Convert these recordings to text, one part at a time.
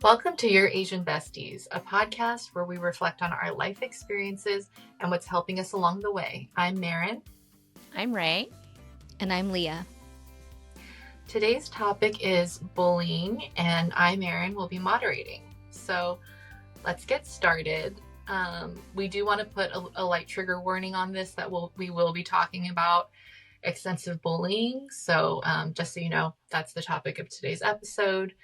Welcome to Your Asian Besties, a podcast where we reflect on our life experiences and what's helping us along the way. I'm Marin. I'm Ray. And I'm Leah. Today's topic is bullying, and I, Marin, will be moderating. So let's get started. We do want to put a light trigger warning on this that we will be talking about extensive bullying. So just so you know, that's the topic of today's episode.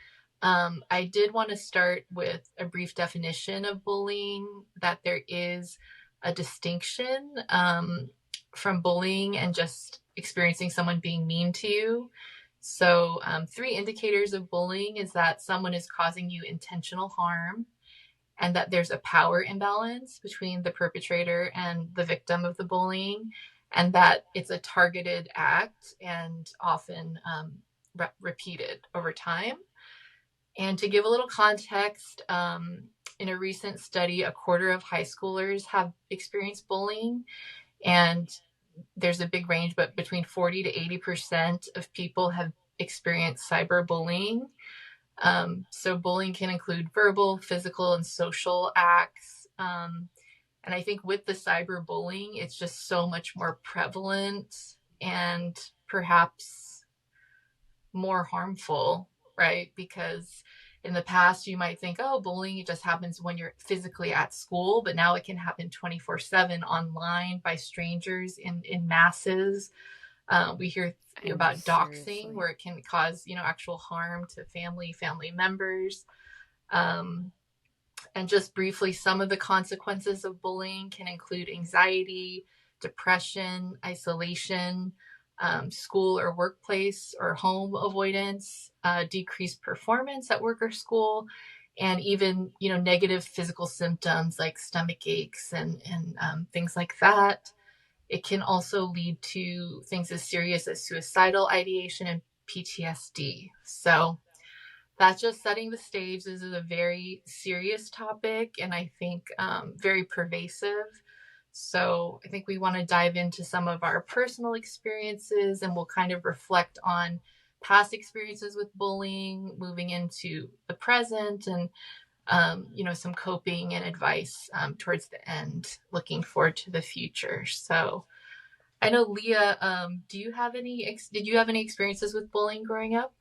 I did want to start with a brief definition of bullying, that there is a distinction from bullying and just experiencing someone being mean to you. So 3 indicators of bullying is that someone is causing you intentional harm, and that there's a power imbalance between the perpetrator and the victim of the bullying, and that it's a targeted act and often repeated over time. And to give a little context, in a recent study, 1/4 of high schoolers have experienced bullying, and there's a big range, but between 40 to 80% of people have experienced cyberbullying. So bullying can include verbal, physical, and social acts. And I think with the cyberbullying, it's just so much more prevalent and perhaps more harmful, right? Because in the past, you might think, oh, bullying just happens when you're physically at school, but now it can happen 24/7 online by strangers in masses. We hear about doxing, where it can cause, actual harm to family members. And just briefly, some of the consequences of bullying can include anxiety, depression, isolation, school or workplace or home avoidance, decreased performance at work or school, and even, negative physical symptoms like stomach aches and things like that. It can also lead to things as serious as suicidal ideation and PTSD. So that's just setting the stage. This is a very serious topic, and I think very pervasive. So I think we want to dive into some of our personal experiences, and we'll kind of reflect on past experiences with bullying, moving into the present, and some coping and advice towards the end, looking forward to the future. So I know, Leah, did you have any experiences with bullying growing up?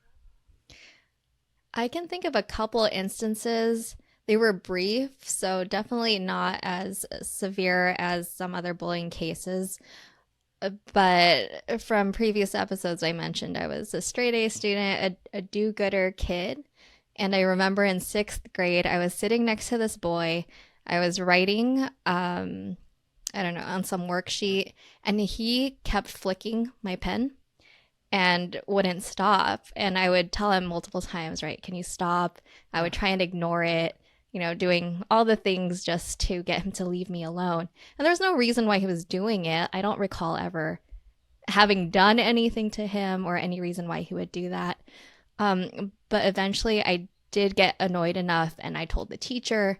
I can think of a couple instances. They were brief, so definitely not as severe as some other bullying cases. But from previous episodes I mentioned, I was a straight A student, a do-gooder kid. And I remember in 6th grade, I was sitting next to this boy. I was writing, on some worksheet, and he kept flicking my pen and wouldn't stop. And I would tell him multiple times, right, can you stop? I would try and ignore it, doing all the things just to get him to leave me alone. And there's no reason why he was doing it. I don't recall ever having done anything to him or any reason why he would do that. But eventually I did get annoyed enough, and I told the teacher.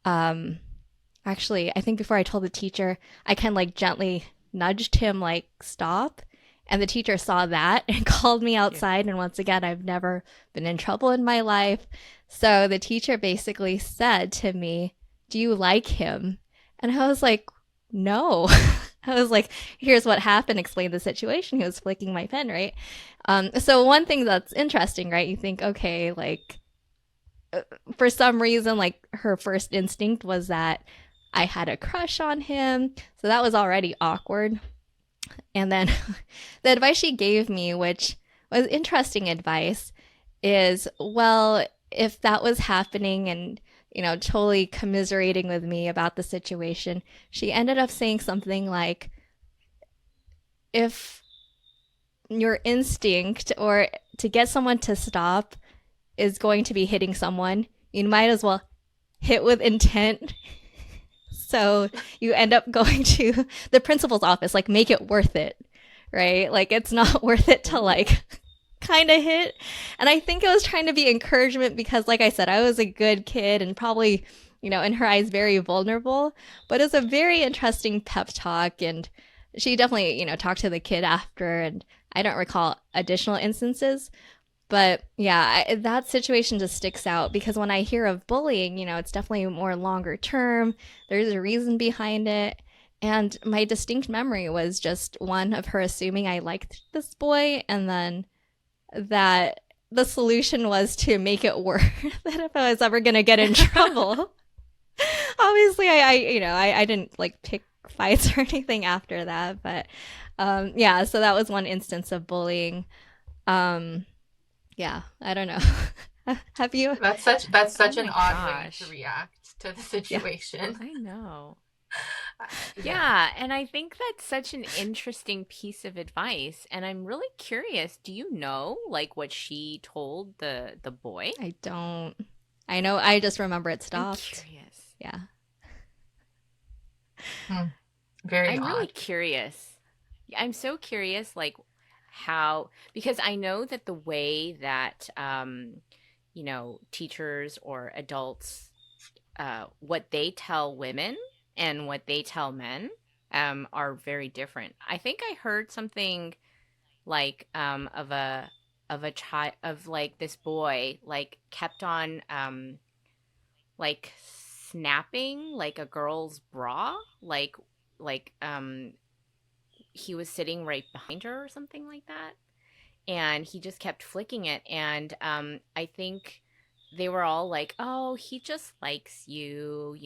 Actually, I think before I told the teacher, I kind of gently nudged him, stop. And the teacher saw that and called me outside. And once again, I've never been in trouble in my life. So the teacher basically said to me, "Do you like him?" And I was like, "No." I was like, "Here's what happened. Explain the situation." He was flicking my pen, right? So one thing that's interesting, right? You think, okay, for some reason, her first instinct was that I had a crush on him. So that was already awkward. And then the advice she gave me, which was interesting advice, is, well, if that was happening and, totally commiserating with me about the situation, she ended up saying something like, if your instinct or to get someone to stop is going to be hitting someone, you might as well hit with intent. So you end up going to the principal's office, make it worth it, right? It's not worth it to kind of hit. And I think it was trying to be encouragement because, like I said, I was a good kid and probably, in her eyes, very vulnerable. But it's a very interesting pep talk. And she definitely, talked to the kid after. And I don't recall additional instances. But yeah, that situation just sticks out because when I hear of bullying, it's definitely more longer term. There's a reason behind it. And my distinct memory was just one of her assuming I liked this boy, and then that the solution was to make it worse. That if I was ever going to get in trouble, obviously I didn't like pick fights or anything after that. But yeah, so that was one instance of bullying. Um, yeah, I don't know. Have you? That's Oh such an my odd way to gosh. react to the Yeah. situation. I know. Yeah. Yeah, and I think that's such an interesting piece of advice. And I'm really curious, do you know like what she told the boy? I don't. I know. I just remember it I'm stopped. curious. Yeah. Hmm. Very I'm really odd. curious. I'm so curious, like how, because I know that the way that, teachers or adults, what they tell women and what they tell men, are very different. I think I heard something like, of a child of like this boy like kept on like snapping like a girl's bra, like he was sitting right behind her or something like that, and he just kept flicking it. And I think they were all like, oh, he just likes you,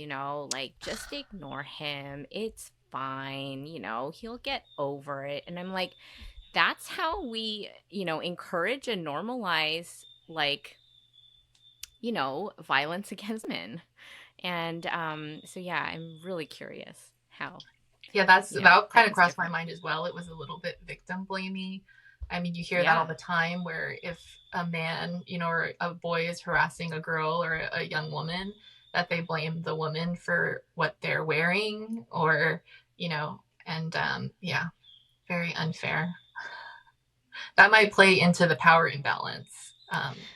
like just ignore him, it's fine, he'll get over it. And I'm like, that's how we encourage and normalize, like, violence against men. And so yeah, I'm really curious how Yeah, that kind that of was crossed my different. mind as well. It was a little bit victim blamey. I mean, you hear that all Yeah. the time where if a man, or a boy is harassing a girl or a young woman, that they blame the woman for what they're wearing or, and yeah, very unfair. That might play into the power imbalance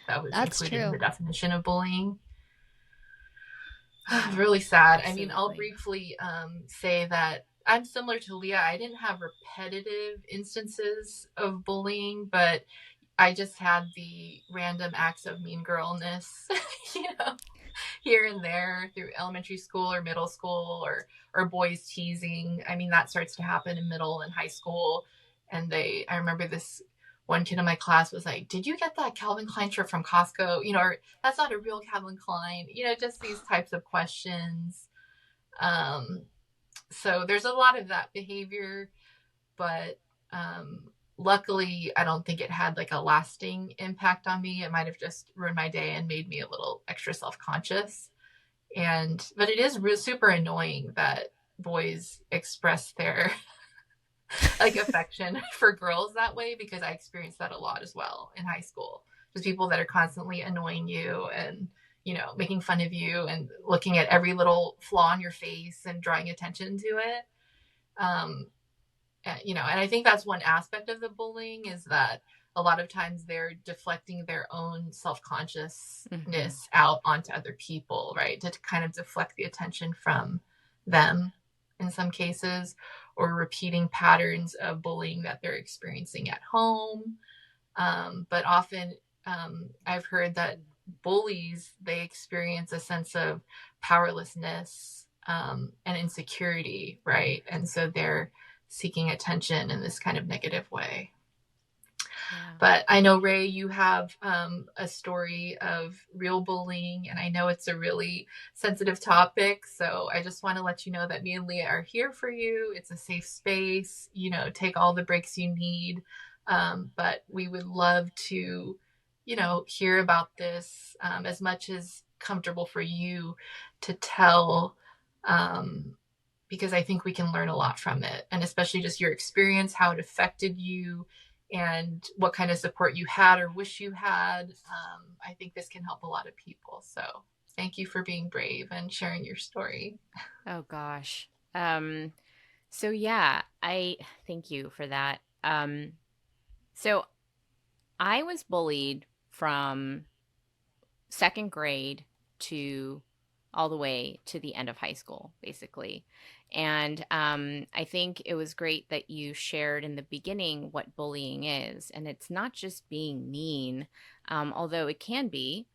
that was That's included in the true. definition of bullying. Yeah, Really sad. I mean, I'll absolutely. briefly say that I'm similar to Leah. I didn't have repetitive instances of bullying, but I just had the random acts of mean girlness, you know, here and there through elementary school or middle school, or boys teasing. I mean, that starts to happen in middle and high school. And I remember this one kid in my class was like, "Did you get that Calvin Klein shirt from Costco?" Or "That's not a real Calvin Klein." Just these types of questions. Um, so there's a lot of that behavior, but luckily, I don't think it had like a lasting impact on me. It might have just ruined my day and made me a little extra self conscious. But it is super annoying that boys express their like affection for girls that way, because I experienced that a lot as well in high school. Just people that are constantly annoying you and making fun of you and looking at every little flaw in your face and drawing attention to it. Um, and I think that's one aspect of the bullying, is that a lot of times they're deflecting their own Hmm. self-consciousness out onto other people, right? To kind of deflect the attention from them in some cases, or repeating patterns of bullying that they're experiencing at home. But often I've heard that bullies, they experience a sense of powerlessness and insecurity, right? And so they're seeking attention in this kind of negative way. Yeah. But I know, Ray, you have a story of real bullying, and I know it's a really sensitive topic. So I just want to let you know that me and Leah are here for you. It's a safe space. Take all the breaks you need. But we would love to, hear about this as much as comfortable for you to tell. Because I think we can learn a lot from it, and especially just your experience, how it affected you, and what kind of support you had or wish you had. I think this can help a lot of people. So thank you for being brave and sharing your story. Oh gosh. So yeah, I thank you for that. So I was bullied from second grade to all the way to the end of high school, basically. And I think it was great that you shared in the beginning what bullying is. And it's not just being mean, although it can be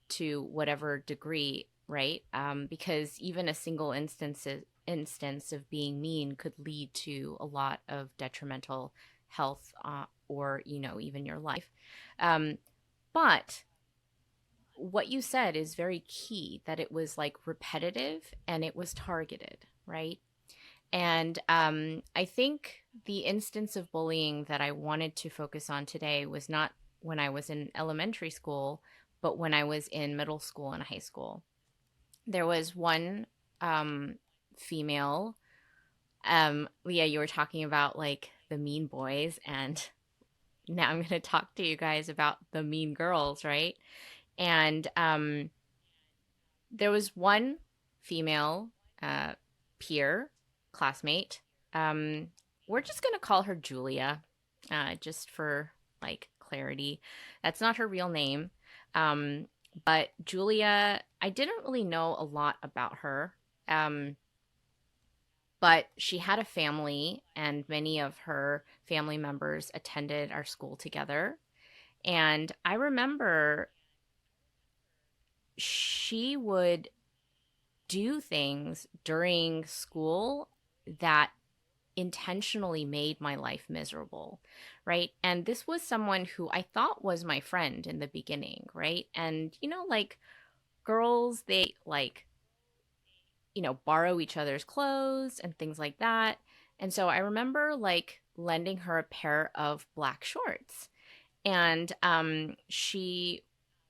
to whatever degree, right? Because even a single instance of being mean could lead to a lot of detrimental health or, even your life. Um, but what you said is very key, that it was like repetitive and it was targeted, right? And I think the instance of bullying that I wanted to focus on today was not when I was in elementary school, but when I was in middle school and high school. There was one female. Leah, you were talking about like the mean boys, and now I'm going to talk to you guys about the mean girls, right? And there was one female uh, peer, classmate. We're just going to call her Julia, just for like clarity. That's not her real name. Um, but Julia, I didn't really know a lot about her. But she had a family, and many of her family members attended our school together. And I remember she would do things during school that intentionally made my life miserable, right? And this was someone who I thought was my friend in the beginning, right? And, like girls, they like, borrow each other's clothes and things like that. And so I remember like lending her a pair of black shorts, and she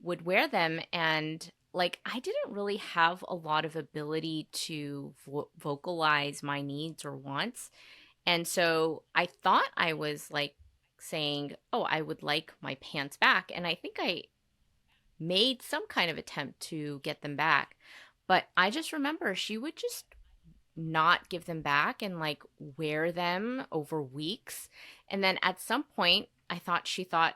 would wear them, and like I didn't really have a lot of ability to vocalize my needs or wants. And so I thought I was like saying, "Oh, I would like my pants back." And I think I made some kind of attempt to get them back. But I just remember she would just not give them back and like wear them over weeks. And then at some point, I think she thought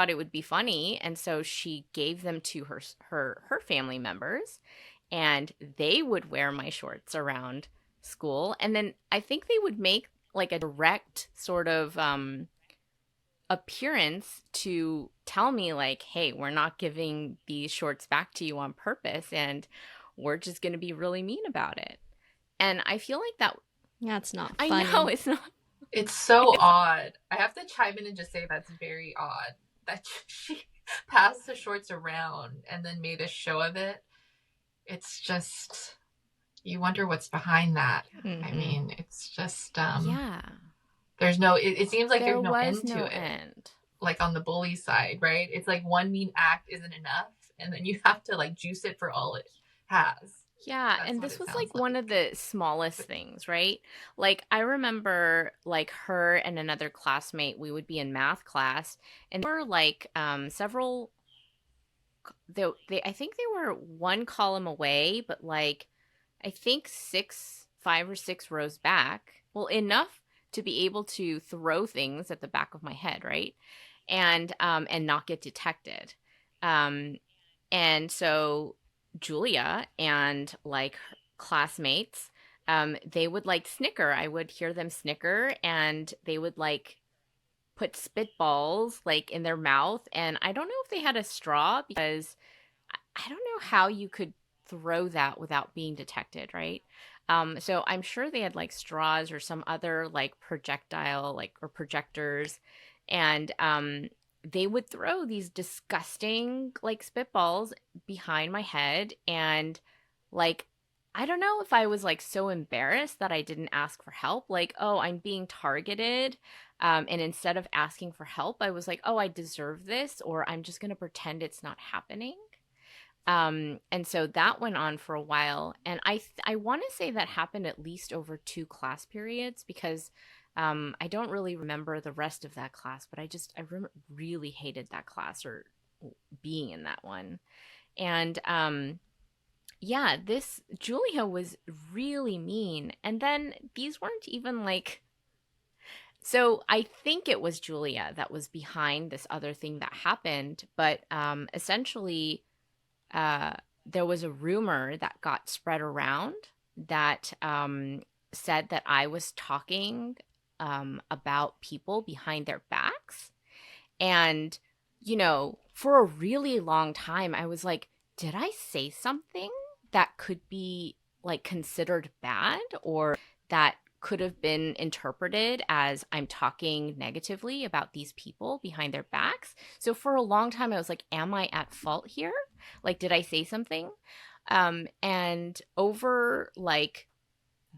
it would be funny, and so she gave them to her family members, and they would wear my shorts around school. And then I think they would make like a direct sort of appearance to tell me like, "Hey, we're not giving these shorts back to you on purpose, and we're just going to be really mean about it." And I feel like that That's not I funny. know it's not. It's so odd. I have to chime in and just say that's very odd that she passed the shorts around and then made a show of it. It's just, you wonder what's behind that. Mm-hmm. I mean, it's just Yeah. There's no, it seems like there's no was end to no it. end. Like on the bully side, right? It's like one mean act isn't enough, and then you have to like juice it for all it has. Yeah, That's and what this it was sounds like one of the smallest things, right? Like I remember like her and another classmate, we would be in math class, and there were like several they I think they were one column away, but like I think 5 or 6 rows back. Well, enough to be able to throw things at the back of my head, right? And not get detected. Um and so Julia and like her classmates, they would like snicker. I would hear them snicker, and they would like put spitballs like in their mouth. And I don't know if they had a straw, because I don't know how you could throw that without being detected, right? So I'm sure they had like straws or some other like projectile, like, or projectors. And they would throw these disgusting like spitballs behind my head. And like, I don't know if I was like so embarrassed that I didn't ask for help, like, oh, I'm being targeted. And instead of asking for help, I was like, oh, I deserve this, or I'm just going to pretend it's not happening. And so that went on for a while. And I want to say that happened at least over 2 class periods, because I don't really remember the rest of that class, but I really hated that class, or being in that one. And yeah, this Julia was really mean. And then these weren't even like, so I think it was Julia that was behind this other thing that happened, but essentially there was a rumor that got spread around that said that I was talking about people behind their backs. And, for a really long time, I was like, did I say something that could be like considered bad, or that could have been interpreted as I'm talking negatively about these people behind their backs? So for a long time, I was like, am I at fault here? Like, did I say something? And over like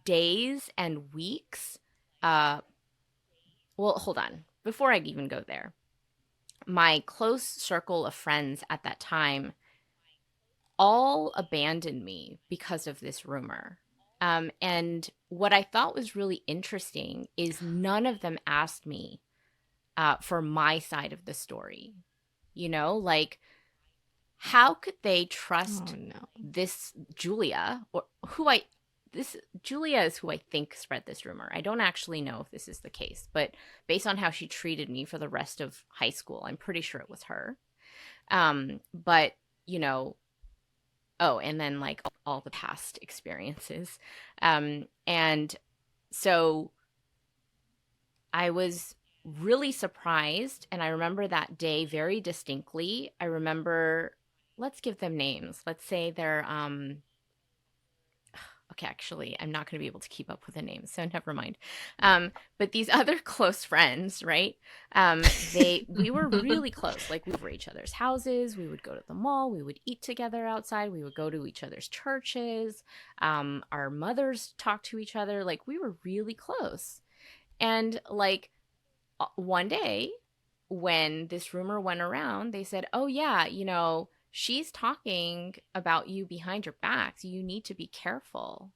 days and weeks, uh, well, hold on. Before I even go there, my close circle of friends at that time all abandoned me because of this rumor. And what I thought was really interesting is none of them asked me for my side of the story. Like, how could they Oh trust no. this Julia, or this Julia is who I think spread this rumor. I don't actually know if this is the case, but based on how she treated me for the rest of high school, I'm pretty sure it was her. But you know, oh, and then like all the past experiences. And so I was really surprised, and I remember that day very distinctly. I remember, let's give them names. Let's say they're okay, actually, I'm not going to be able to keep up with the names, so never mind. But these other close friends, right? We were really close. Like, we were each other's houses. We would go to the mall. We would eat together outside. We would go to each other's churches. Our mothers talked to each other. Like, we were really close. And like one day, when this rumor went around, they said, "Oh yeah, she's talking about you behind your backs. You need to be careful."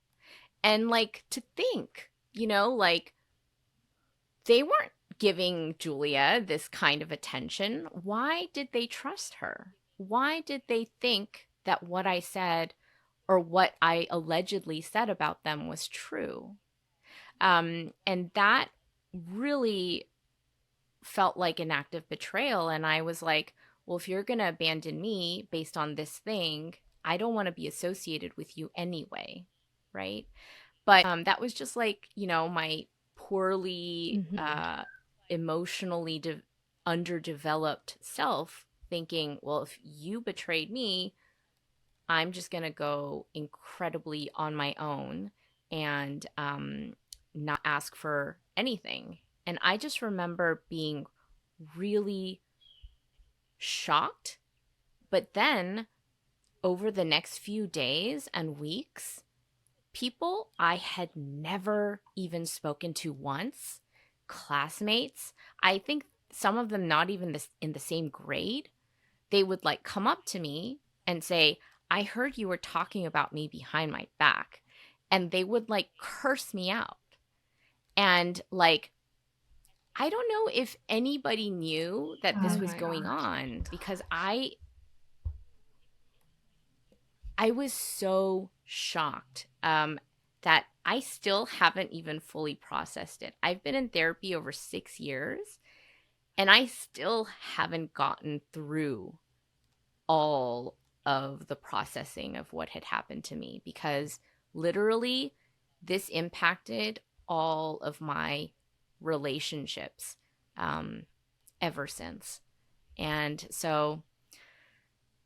And like, to think, like, they weren't giving Julia this kind of attention. Why did they trust her? Why did they think that what I said, or what I allegedly said about them, was true? And that really felt like an act of betrayal. And I was like, well, if you're going to abandon me based on this thing, I don't want to be associated with you anyway. Right. But that was just like, my poorly emotionally underdeveloped self thinking, well, if you betrayed me, I'm just going to go incredibly on my own and not ask for anything. And I just remember being really shocked. But then over the next few days and weeks, people I had never even spoken to once, classmates, I think some of them not even in the same grade, they would like come up to me and say, "I heard you were talking about me behind my back." And they would like curse me out. And like, I don't know if anybody knew that Oh this was my going gosh. on, because I was so shocked that I still haven't even fully processed it. I've been in therapy over 6 years, and I still haven't gotten through all of the processing of what had happened to me, because literally this impacted all of my relationships ever since. And so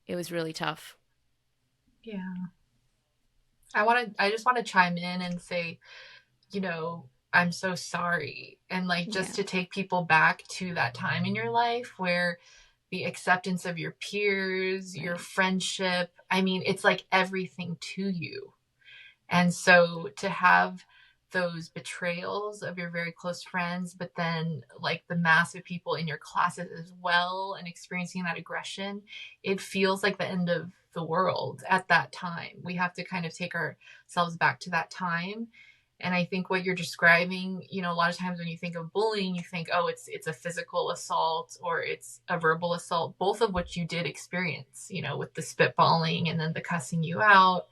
it was really tough. Yeah. I just want to chime in and say, I'm so sorry. And like, just Yeah. to take people back to that time in your life where the acceptance of your peers, your Right. friendship, I mean, it's like everything to you. And so to have those betrayals of your very close friends, but then like the mass of people in your classes as well, and experiencing that aggression, it feels like the end of the world at that time. We have to kind of take ourselves back to that time. And I think what you're describing, a lot of times when you think of bullying, you think, oh, it's a physical assault or it's a verbal assault, both of which you did experience, with the spitballing and then the cussing you out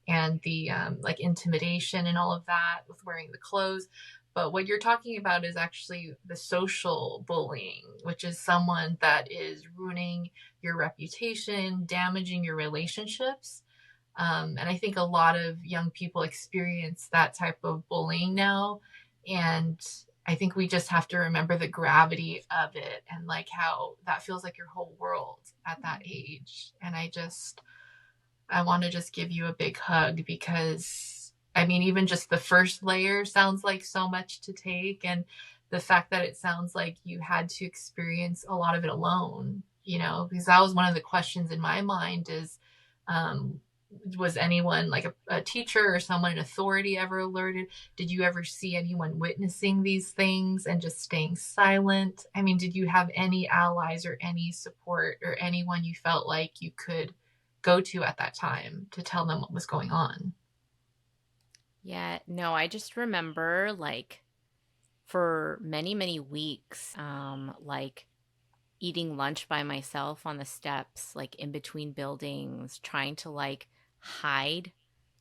and the like intimidation and all of that with wearing the clothes. But what you're talking about is actually the social bullying, which is someone that is ruining your reputation, damaging your relationships. And I think a lot of young people experience that type of bullying now. And I think we just have to remember the gravity of it and like how that feels like your whole world at that age. And I want to just give you a big hug because I mean, even just the first layer sounds like so much to take. And the fact that it sounds like you had to experience a lot of it alone, you know, because that was one of the questions in my mind is, um, was anyone like a teacher or someone in authority ever alerted? Did you ever see anyone witnessing these things and just staying silent? I mean, did you have any allies or any support or anyone you felt like you could go to at that time to tell them what was going on? Yeah, no, I just remember like for many, many weeks, like eating lunch by myself on the steps, like in between buildings, trying to like hide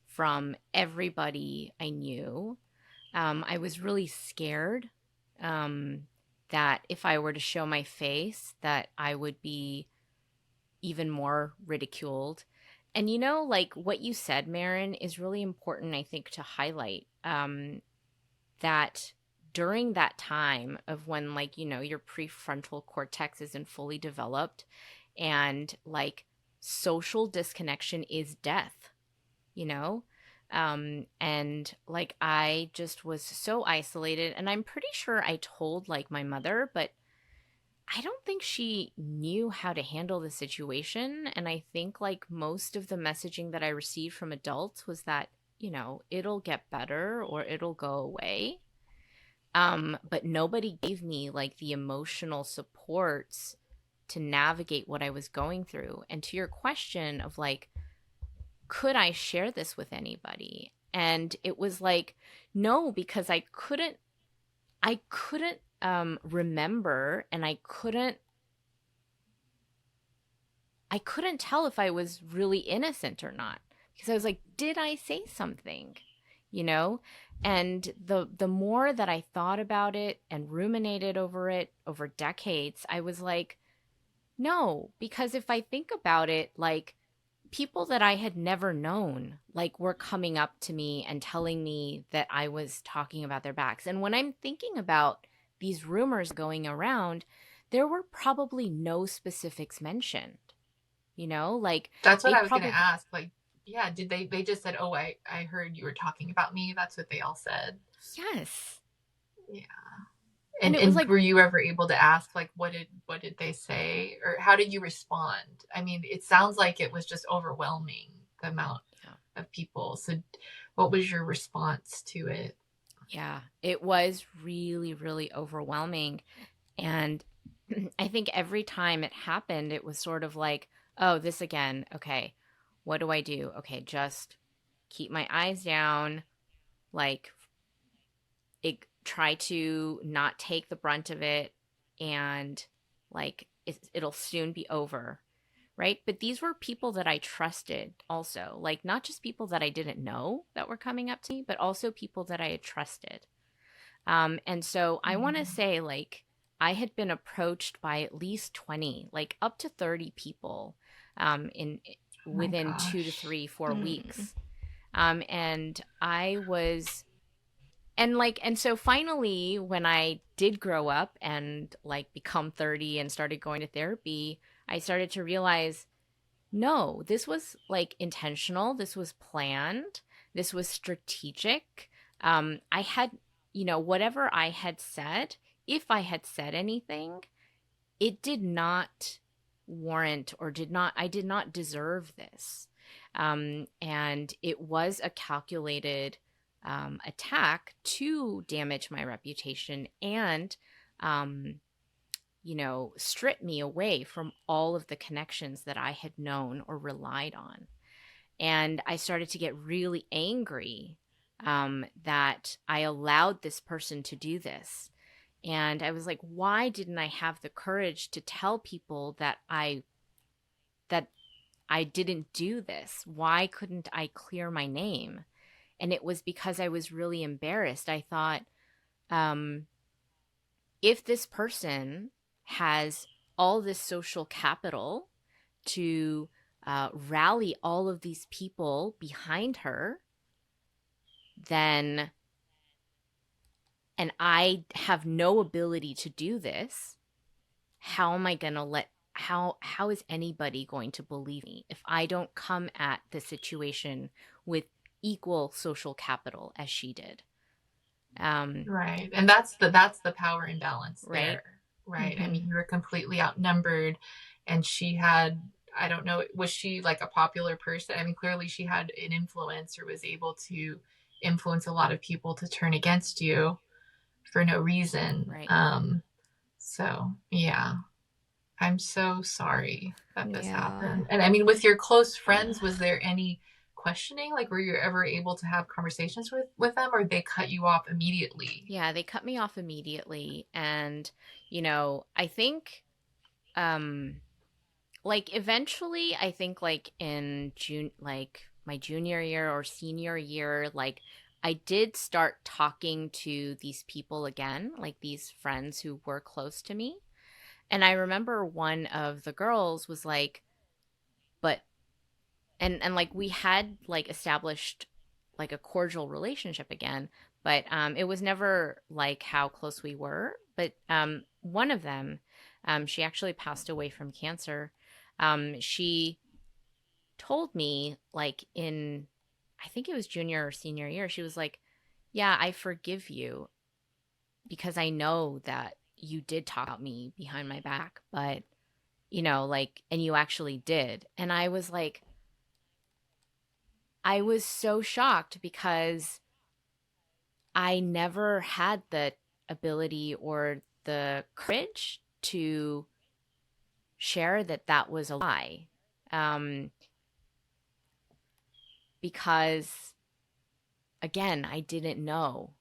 from everybody I knew. I was really scared um, that if I were to show my face, that I would be even more ridiculed. And you know, like what you said, Marin, is really important, I think, to highlight that during that time of when, like, you know, your prefrontal cortex isn't fully developed and like social disconnection is death, you know? And like I just was so isolated, and I'm pretty sure I told like my mother, but I don't think she knew how to handle the situation. And I think like most of the messaging that I received from adults was that, you know, it'll get better or it'll go away. But nobody gave me like the emotional supports to navigate what I was going through. And to your question of like, could I share this with anybody? And it was like, no, because I couldn't remember, and I couldn't tell if I was really innocent or not, because I was like, did I say something? You know? And the more that I thought about it and ruminated over it over decades, I was like, no, because if I think about it, like people that I had never known, like were coming up to me and telling me that I was talking about their backs. And when I'm thinking about these rumors going around, there were probably no specifics mentioned, you know, like That's what they I was going to probably, ask. Like, yeah, did they just said, "Oh, I heard you were talking about me." That's what they all said. yes. Yeah. And it was And like, were you ever able to ask like what did they say or how did you respond? I mean, it sounds like it was just overwhelming the amount yeah, of people. So what was your response to it? yeah, it was really, really overwhelming. And I think every time it happened, it was sort of like, oh, this again. Okay. What do I do? Okay. Just keep my eyes down, like try to not take the brunt of it, and like it'll soon be over. Right. But these were people that I trusted also, like not just people that I didn't know that were coming up to me, but also people that I had trusted. And so I want to Mm, say, like, I had been approached by at least 20, like up to 30 people in oh my within two to gosh. three, 4 weeks. Mm. And I was, and so finally, when I did grow up and like become 30 and started going to therapy, I started to realize no, this was like intentional. This was planned. This was strategic. I had, you know, whatever I had said, if I had said anything, it did not warrant or I did not deserve this. And it was a calculated attack to damage my reputation and, um, you know, strip me away from all of the connections that I had known or relied on. And I started to get really angry that I allowed this person to do this. And I was like, why didn't I have the courage to tell people that I didn't do this? Why couldn't I clear my name? And it was because I was really embarrassed. I thought, um, if this person has all this social capital to rally all of these people behind her, then, and I have no ability to do this, how am I going to how is anybody going to believe me if I don't come at the situation with equal social capital as she did? Right. And that's the power imbalance Right? there. Right. I Mm-hmm. mean, you were completely outnumbered, and she had, I don't know, was she like a popular person? I mean, clearly she had an influence or was able to influence a lot of people to turn against you for no reason. Right. So yeah, I'm so sorry that this Yeah. happened. And I mean, with your close friends, was there any questioning? Like, were you ever able to have conversations with them, or they cut you off immediately? Yeah, they cut me off immediately. And, I think, like, eventually, I think, like, in June, like, my junior year or senior year, like, I did start talking to these people again, like these friends who were close to me. And I remember one of the girls was like, but, and like, we had, like, established, like, a cordial relationship again, but it was never like how close we were. But one of them, she actually passed away from cancer. She told me, like, in, I think it was junior or senior year, she was like, yeah, I forgive you because I know that you did talk about me behind my back, but, like, and you actually did. And I was like, I was so shocked because I never had the ability or the courage to share that that was a lie. Um, because again, I didn't know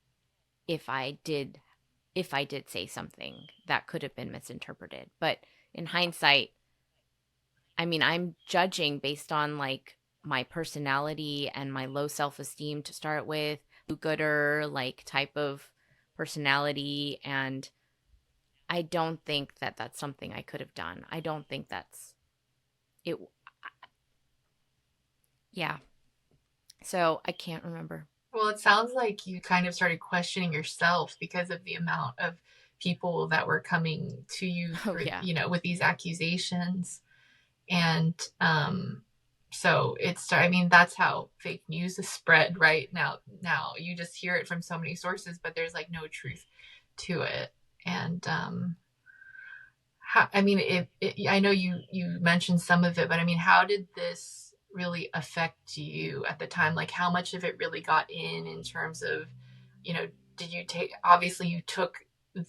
if I did say something that could have been misinterpreted. But in hindsight, I mean, I'm judging based on, like, my personality and my low self-esteem to start with, do-gooder, like, type of personality, and I don't think that that's something I could have done. I don't think that's it. Yeah. So I can't remember. Well, it sounds like you kind of started questioning yourself because of the amount of people that were coming to you Oh for, yeah. with these accusations. And so I mean, that's how fake news is spread right now. Now you just hear it from so many sources, but there's like no truth to it. And I mean, I know you mentioned some of it, but I mean, how did this really affect you at the time? Like, how much of it really got in terms of, you know, did you take? Obviously, you took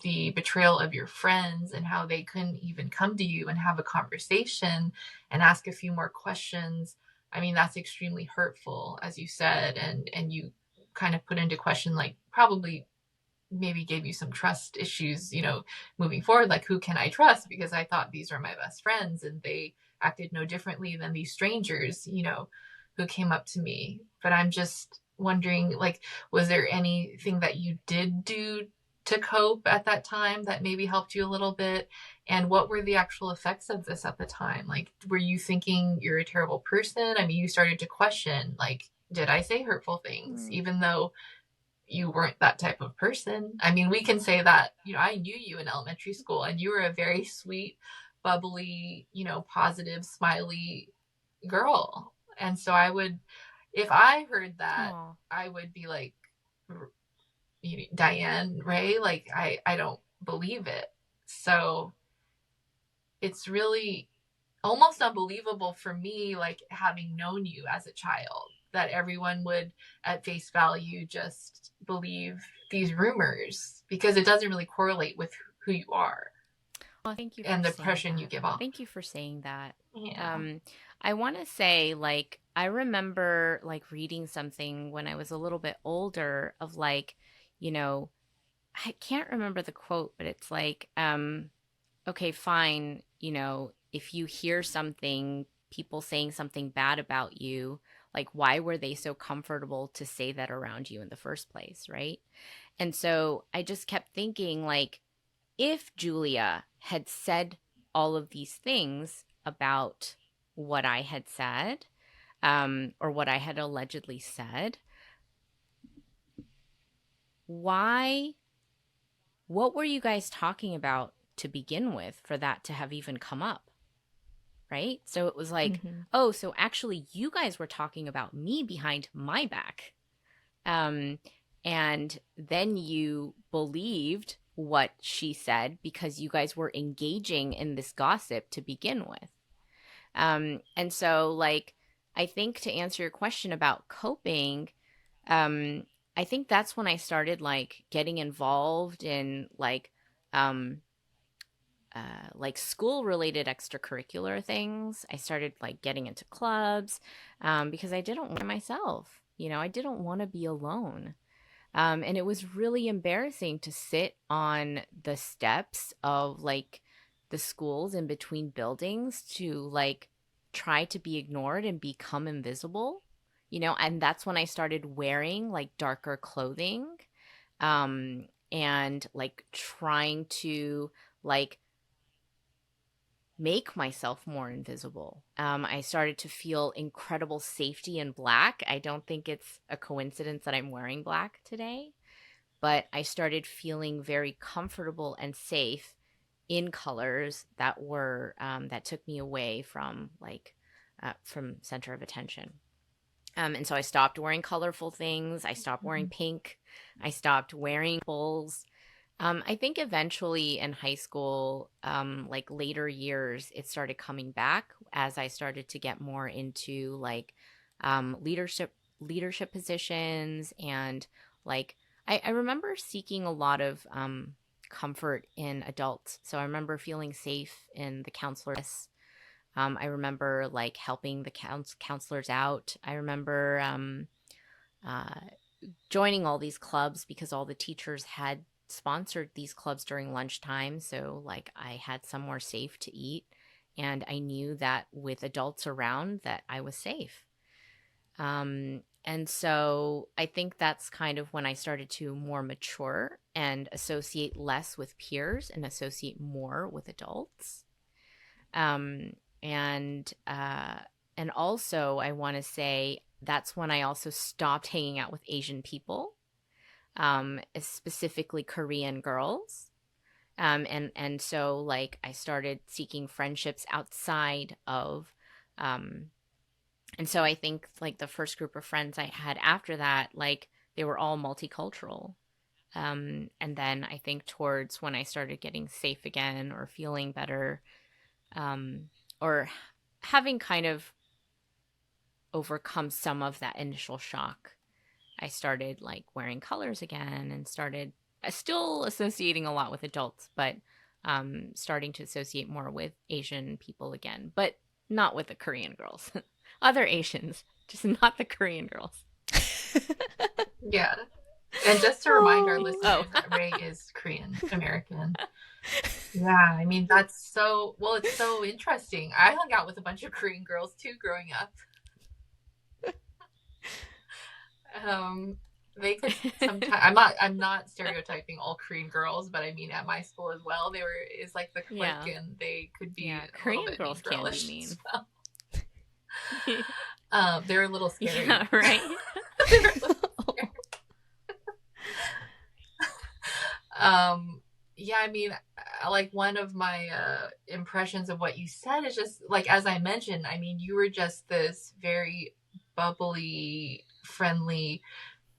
the betrayal of your friends and how they couldn't even come to you and have a conversation and ask a few more questions. I mean, that's extremely hurtful, as you said, and you kind of put into question, like, probably maybe gave you some trust issues, moving forward. Like, who can I trust? Because I thought these were my best friends and they acted no differently than these strangers, who came up to me. But I'm just wondering, like, was there anything that you did do to cope at that time that maybe helped you a little bit? And what were the actual effects of this at the time? Like, were you thinking you're a terrible person? I mean, you started to question, like, did I say hurtful things, Mm. even though you weren't that type of person? I mean, we can say that, I knew you in elementary school and you were a very sweet, bubbly, positive, smiley girl. And so if I heard that, Aw. I would be like, Diane Ray, like, I don't believe it. So it's really almost unbelievable for me, like, having known you as a child, that everyone would at face value just believe these rumors, because it doesn't really correlate with who you are Well, thank you for and the saying impression you that. give off. Thank you for saying that. Yeah. I want to say, like, I remember, like, reading something when I was a little bit older of, like, you know, I can't remember the quote, but it's like, okay, fine, if you hear something, people saying something bad about you, like, why were they so comfortable to say that around you in the first place, right? And so I just kept thinking, like, if Julia had said all of these things about what I had said, or what I had allegedly said, why, what were you guys talking about to begin with for that to have even come up? Right? So it was like, Mm-hmm. oh, so actually you guys were talking about me behind my back. Um, and then you believed what she said because you guys were engaging in this gossip to begin with. And so, like, I think to answer your question about coping, um, I think that's when I started like getting involved in um, like school related extracurricular things. I started like getting into clubs because I didn't want myself. You know, I didn't want to be alone. And it was really embarrassing to sit on the steps of like the schools in between buildings to like try to be ignored and become invisible, you know, and that's when I started wearing like darker clothing, and like trying to like make myself more invisible. I started to feel incredible safety in black. I don't think it's a coincidence that I'm wearing black today, but I started feeling very comfortable and safe in colors that were that took me away from like from center of attention. And so I stopped wearing colorful things. I stopped wearing pink. I stopped wearing bowls. I think eventually in high school, like later years, it started coming back as I started to get more into like leadership positions, and like I remember seeking a lot of comfort in adults. So I remember feeling safe in the counselors. I remember like helping the counselors out. I remember uh, joining all these clubs because all the teachers had sponsored these clubs during lunchtime. So, like, I had somewhere safe to eat. And I knew that with adults around that I was safe. And so I think that's kind of when I started to more mature and associate less with peers and associate more with adults. Um, and uh, and also I want to say that's when I also stopped hanging out with Asian people, specifically Korean girls. And so like I started seeking friendships outside of, um, and so I think like the first group of friends I had after that, like they were all multicultural. And then I think towards when I started getting safe again or feeling better, um, or having kind of overcome some of that initial shock, I started like wearing colors again and started still associating a lot with adults, but starting to associate more with Asian people again, but not with the Korean girls. Other Asians, just not the Korean girls. Yeah. And just to remind our listeners Oh. that Ray is Korean American. Yeah, I mean, it's so interesting. I hung out with a bunch of Korean girls too growing up. They could sometimes, I'm not stereotyping all Korean girls, but I mean, at my school as well, is like the clique, Yeah. and they could be a Korean little bit girls can be girlish mean. as well. They're a little scary. Yeah, right. They're a little scary. Yeah, I mean, like one of my impressions of what you said is just like, as I mentioned, I mean, you were just this very bubbly, friendly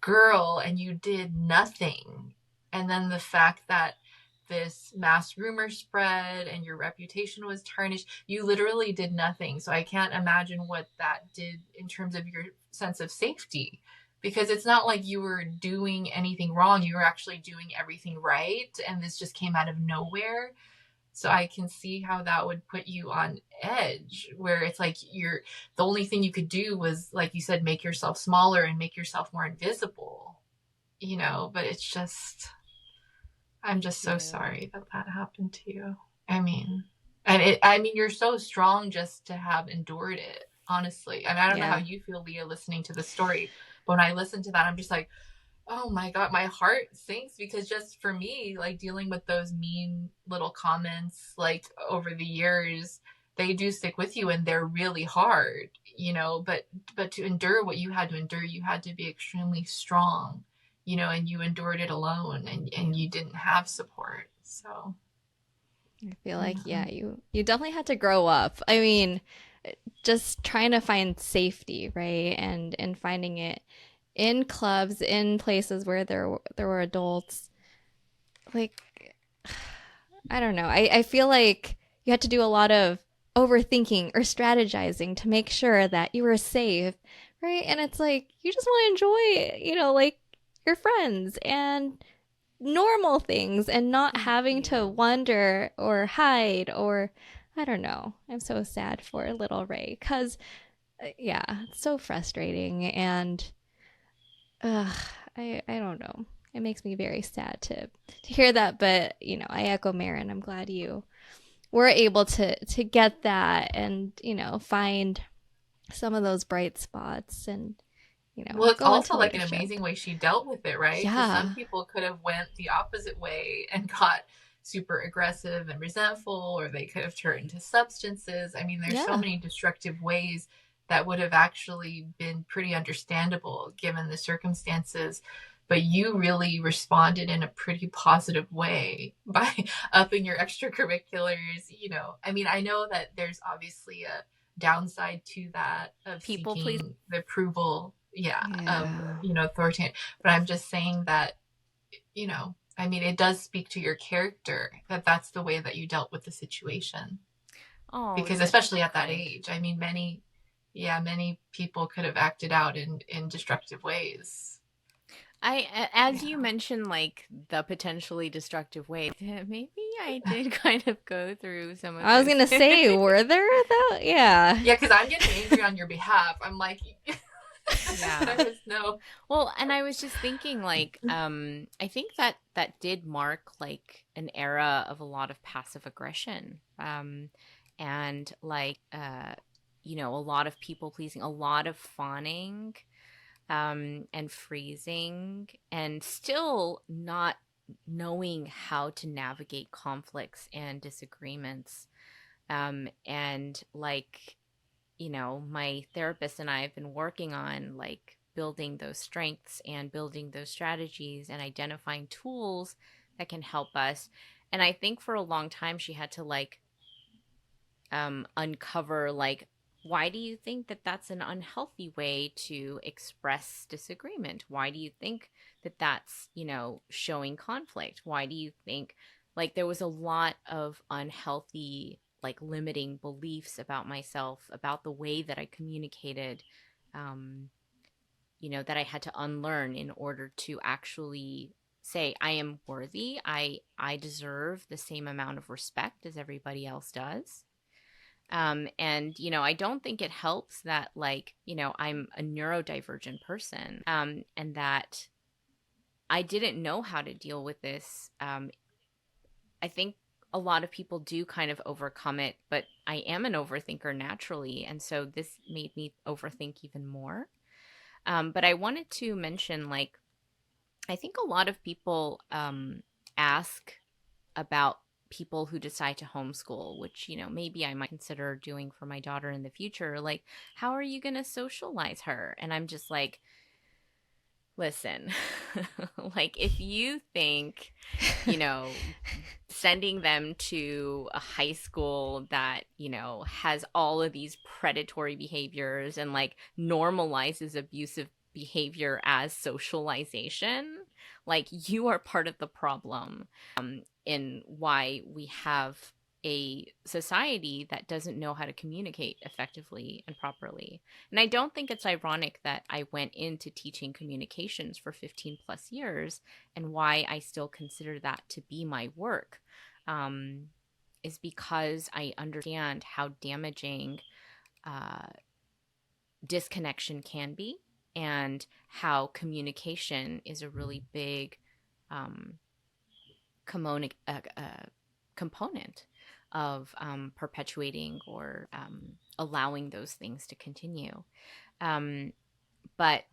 girl, and you did nothing. And then the fact that this mass rumor spread and your reputation was tarnished, you literally did nothing. So I can't imagine what that did in terms of your sense of safety, because it's not like you were doing anything wrong. You were actually doing everything right, and this just came out of nowhere. So I can see how that would put you on edge, where it's like the only thing you could do was, like you said, make yourself smaller and make yourself more invisible, but it's just, I'm just so sorry that that happened to you. I mean, you're so strong just to have endured it, honestly. And I don't know how you feel, Leah, listening to the story, but when I listen to that, I'm just like, oh my God, my heart sinks, because just for me, like dealing with those mean little comments, like over the years, they do stick with you and they're really hard, you know, but to endure what you had to endure, you had to be extremely strong, you know, and you endured it alone, and you didn't have support. So I feel like, yeah. yeah, you definitely had to grow up. I mean, just trying to find safety, right? And finding it in clubs, in places where there were adults. Like, I don't know. I feel like you had to do a lot of overthinking or strategizing to make sure that you were safe, right? And it's like you just want to enjoy, like your friends and normal things and not having to wonder or hide or I don't know. I'm so sad for little Ray because, yeah, it's so frustrating and uh, I don't know. It makes me very sad to hear that, but I echo Marin. I'm glad you were able to get that and find some of those bright spots and Well, it's go also into like an leadership. amazing way she dealt with it, right? Because some Yeah, people could have went the opposite way and got super aggressive and resentful, or they could have turned to substances. I mean, there's so yeah, many destructive ways that would have actually been pretty understandable given the circumstances. But you really responded in a pretty positive way by upping your extracurriculars. You know, I mean, I know that there's obviously a downside to that of People please. seeking the approval, yeah, of, yeah. authoritarian. But I'm just saying that, I mean, it does speak to your character that that's the way that you dealt with the situation. Oh, Because that's especially so at that kind. age, I mean, many people could have acted out in destructive ways. As you Yeah. mentioned, like the potentially destructive way, maybe I did kind of go through some of I was those. gonna say, were there though? Yeah, Yeah, because I'm getting angry on your behalf. I'm like, Yeah. there is no. Well, and I was just thinking, like, I think that did mark like an era of a lot of passive aggression, and like, a lot of people pleasing, a lot of fawning, and freezing, and still not knowing how to navigate conflicts and disagreements, and like my therapist and I have been working on like building those strengths and building those strategies and identifying tools that can help us. And I think for a long time she had to like uncover like, why do you think that that's an unhealthy way to express disagreement? Why do you think that that's, showing conflict? Why do you think, like, there was a lot of unhealthy, like, limiting beliefs about myself, about the way that I communicated, um, that I had to unlearn in order to actually say I am worthy. I deserve the same amount of respect as everybody else does. And I don't think it helps that, like, I'm a neurodivergent person, and that I didn't know how to deal with this. I think a lot of people do kind of overcome it, but I am an overthinker naturally, and so this made me overthink even more. But I wanted to mention, like, I think a lot of people ask about people who decide to homeschool, which, maybe I might consider doing for my daughter in the future. Like, how are you going to socialize her? And I'm just like, listen, like, if you think, you know, sending them to a high school that, has all of these predatory behaviors and like normalizes abusive behavior as socialization, like, you are part of the problem, in why we have a society that doesn't know how to communicate effectively and properly. And I don't think it's ironic that I went into teaching communications for 15 plus years, and why I still consider that to be my work, um, is because I understand how damaging uh, disconnection can be, and how communication is a really big um, component of perpetuating or allowing those things to continue. Um, but,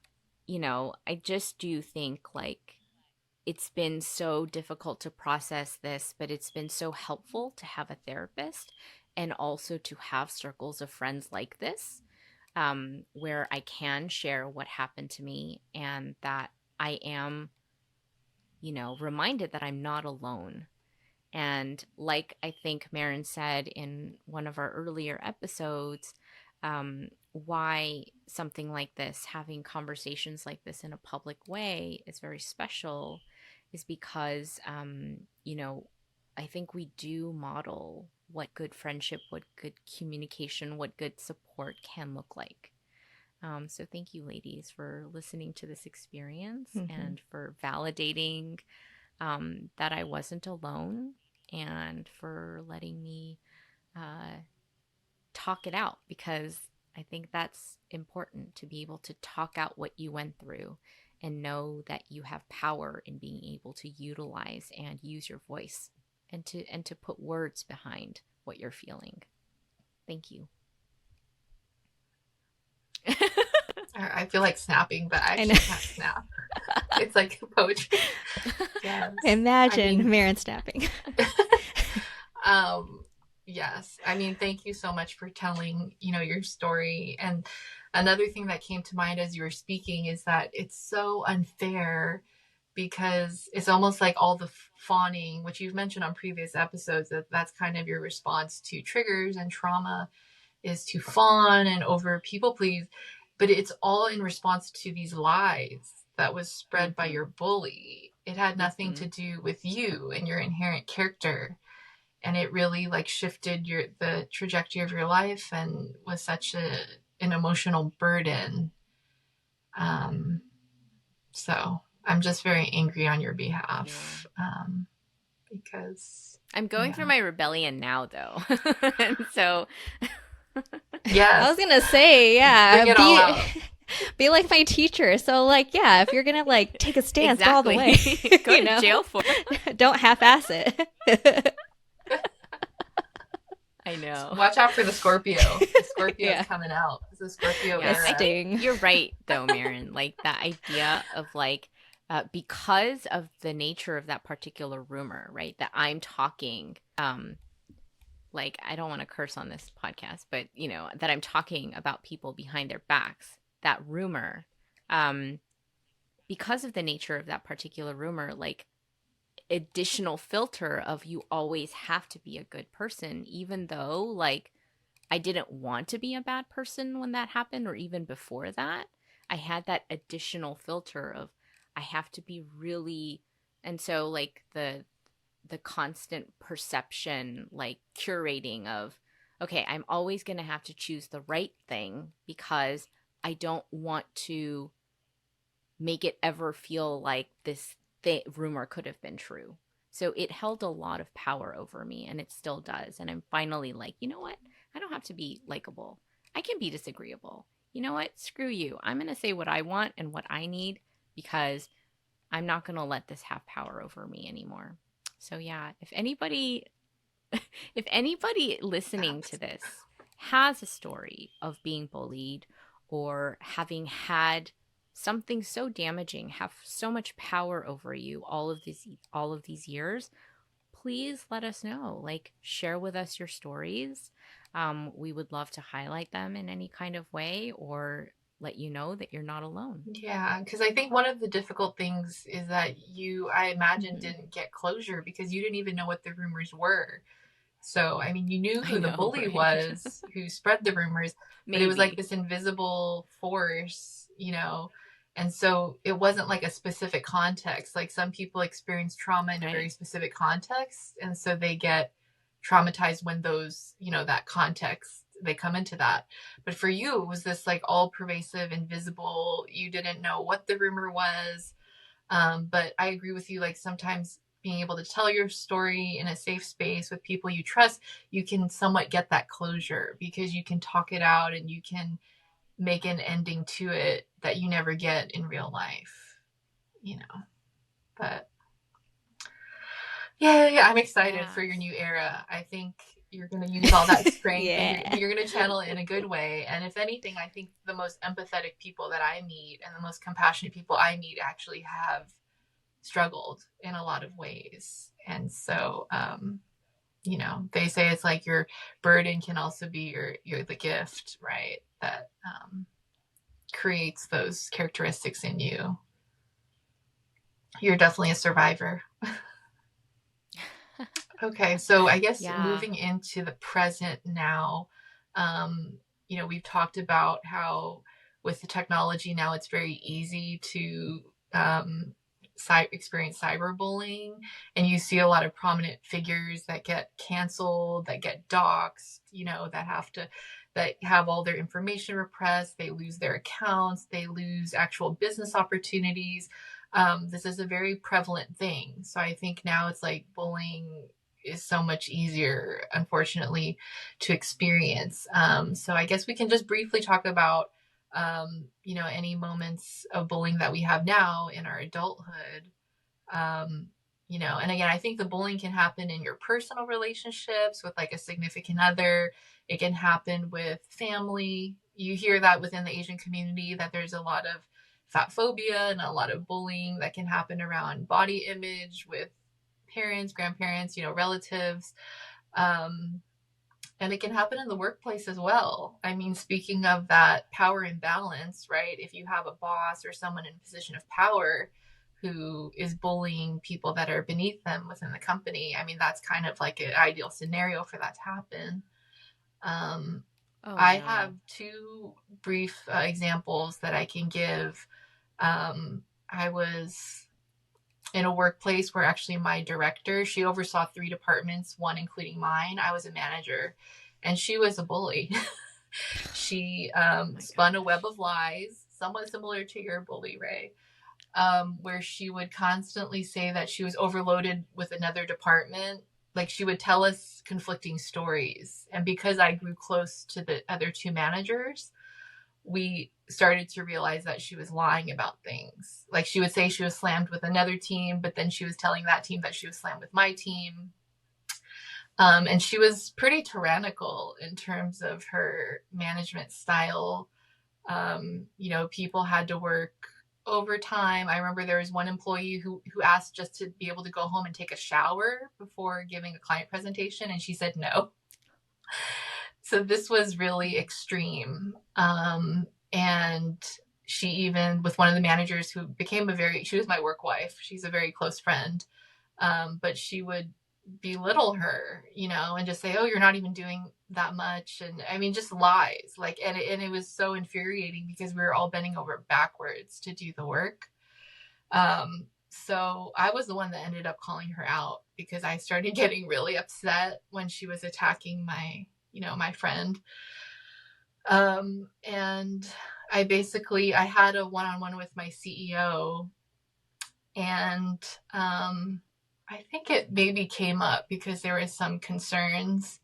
I just do think like it's been so difficult to process this, but it's been so helpful to have a therapist and also to have circles of friends like this, where I can share what happened to me, and that I am, reminded that I'm not alone. And like I think Marin said in one of our earlier episodes, why something like this, having conversations like this in a public way, is very special, is because, I think we do model what good friendship, what good communication, what good support can look like. So thank you, ladies, for listening to this experience and for validating that I wasn't alone, and for letting me talk it out, because I think that's important, to be able to talk out what you went through and know that you have power in being able to utilize and use your voice, and to put words behind what you're feeling. Thank you. I feel like snapping, but I actually can't snap. It's like poetry. Yes. Imagine Marin snapping. Yes. I mean, thank you so much for telling, your story. And another thing that came to mind as you were speaking is that it's so unfair, because it's almost like all the fawning, which you've mentioned on previous episodes, that's kind of your response to triggers and trauma, is to fawn and over people please. But it's all in response to these lies that was spread by your bully. It had nothing to do with you and your inherent character. And it really like shifted the trajectory of your life, and was such an emotional burden. So I'm just very angry on your behalf. Because I'm going through my rebellion now, though. And so yes. I was gonna say, Bring it all out. Be like my teacher. So like, yeah, if you're gonna like take a stance, go all the way. Go to jail for it. Don't half-ass it. I know. So watch out for the Scorpio. The Scorpio's coming out. It's a Scorpio era. I think you're right, though, Marin. Like that idea of like, because of the nature of that particular rumor, right? That I'm talking, like, I don't want to curse on this podcast, but that I'm talking about people behind their backs. That rumor, because of the nature of that particular rumor, like, additional filter of you always have to be a good person, even though like I didn't want to be a bad person when that happened, or even before that. I had that additional filter of I have to be really, and so like the constant perception, like curating of, okay, I'm always going to have to choose the right thing, because I don't want to make it ever feel like this rumor could have been true. So it held a lot of power over me, and it still does. And I'm finally like, you know what? I don't have to be likable. I can be disagreeable. You know what? Screw you. I'm going to say what I want and what I need, because I'm not going to let this have power over me anymore. So yeah, if anybody listening to this has a story of being bullied, or having had something so damaging have so much power over you all of these years, please let us know. Like, share with us your stories. We would love to highlight them in any kind of way, or let you know that you're not alone. Yeah, because I think one of the difficult things is that I imagine, didn't get closure because you didn't even know what the rumors were. So, I mean, you knew who the bully was who spread the rumors, but it was like this invisible force, and so it wasn't like a specific context. Like, some people experience trauma in a very specific context, and so they get traumatized when those, that context, they come into that. But for you, it was this like all pervasive, invisible, you didn't know what the rumor was. But I agree with you, like sometimes being able to tell your story in a safe space with people you trust, you can somewhat get that closure, because you can talk it out and you can make an ending to it that you never get in real life, but yeah, I'm excited for your new era. I think you're going to use all that strength and you're going to channel it in a good way. And if anything, I think the most empathetic people that I meet and the most compassionate people I meet actually have struggled in a lot of ways. And so they say it's like your burden can also be your the gift, right? That creates those characteristics in you. You're definitely a survivor. Okay, so I guess Yeah. moving into the present now, we've talked about how with the technology now it's very easy to experience cyberbullying, and you see a lot of prominent figures that get canceled, that get doxxed, that have all their information repressed, they lose their accounts, they lose actual business opportunities. This is a very prevalent thing. So I think now it's like bullying is so much easier, unfortunately, to experience. So I guess we can just briefly talk about, any moments of bullying that we have now in our adulthood. And again, I think the bullying can happen in your personal relationships with like a significant other. It can happen with family. You hear that within the Asian community that there's a lot of fat phobia and a lot of bullying that can happen around body image with parents, grandparents, relatives. And it can happen in the workplace as well. I mean, speaking of that power imbalance, right? If you have a boss or someone in a position of power who is bullying people that are beneath them within the company, I mean, that's kind of like an ideal scenario for that to happen. Oh I no. have two brief examples that I can give. I was in a workplace where actually my director, she oversaw 3 departments, one including mine. I was a manager, and she was a bully. She Oh my spun a gosh. web of lies, somewhat similar to your bully, Ray, where she would constantly say that she was overloaded with another department. Like she would tell us conflicting stories. And because I grew close to the other 2 managers, we started to realize that she was lying about things. Like she would say she was slammed with another team, but then she was telling that team that she was slammed with my team. And she was pretty tyrannical in terms of her management style. People had to work overtime. I remember there was one employee who asked just to be able to go home and take a shower before giving a client presentation, and she said no. So this was really extreme. And she even, with one of the managers who became she was my work wife, she's a very close friend, but she would belittle her, and just say, oh, you're not even doing that much. And I mean, just lies. Like, and it was so infuriating because we were all bending over backwards to do the work. So I was the one that ended up calling her out because I started getting really upset when she was attacking my friend. And I had a one-on-one with my CEO, and I think it maybe came up because there was some concerns,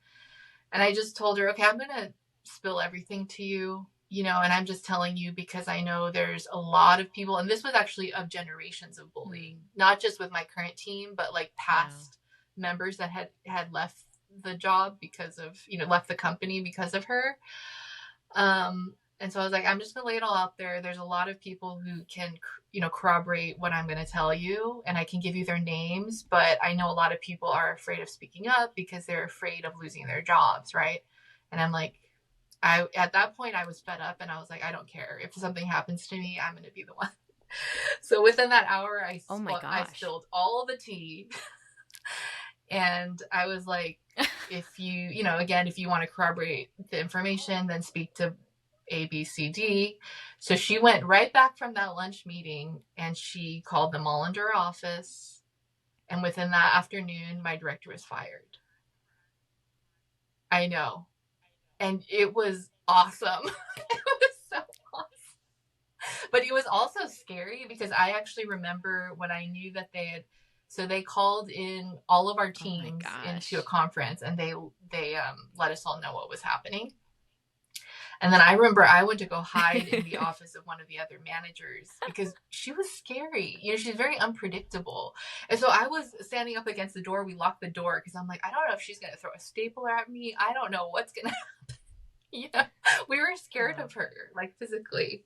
and I just told her, okay, I'm gonna spill everything to you, and I'm just telling you because I know there's a lot of people, and this was actually of generations of bullying, not just with my current team, but like past members that had left the job because of, left the company because of her. And so I was like, I'm just gonna lay it all out there. There's a lot of people who can, corroborate what I'm gonna tell you, and I can give you their names. But I know a lot of people are afraid of speaking up because they're afraid of losing their jobs, right? And I'm like, at that point I was fed up, and I was like, I don't care if something happens to me, I'm gonna be the one. So within that hour, Oh my I gosh. spilled all the tea, and I was like, if you, again, if you want to corroborate the information, then speak to A, B, C, D. So she went right back from that lunch meeting and she called them all into her office. And within that afternoon, my director was fired. I know. And it was awesome. It was so awesome. But it was also scary because I actually remember when I knew that so they called in all of our Oh my teams into a gosh. conference, and they let us all know what was happening. And then I remember I went to go hide in the office of one of the other managers because she was scary. She's very unpredictable. And so I was standing up against the door. We locked the door because I'm like, I don't know if she's going to throw a stapler at me. I don't know what's going to happen. We were scared of her, like physically.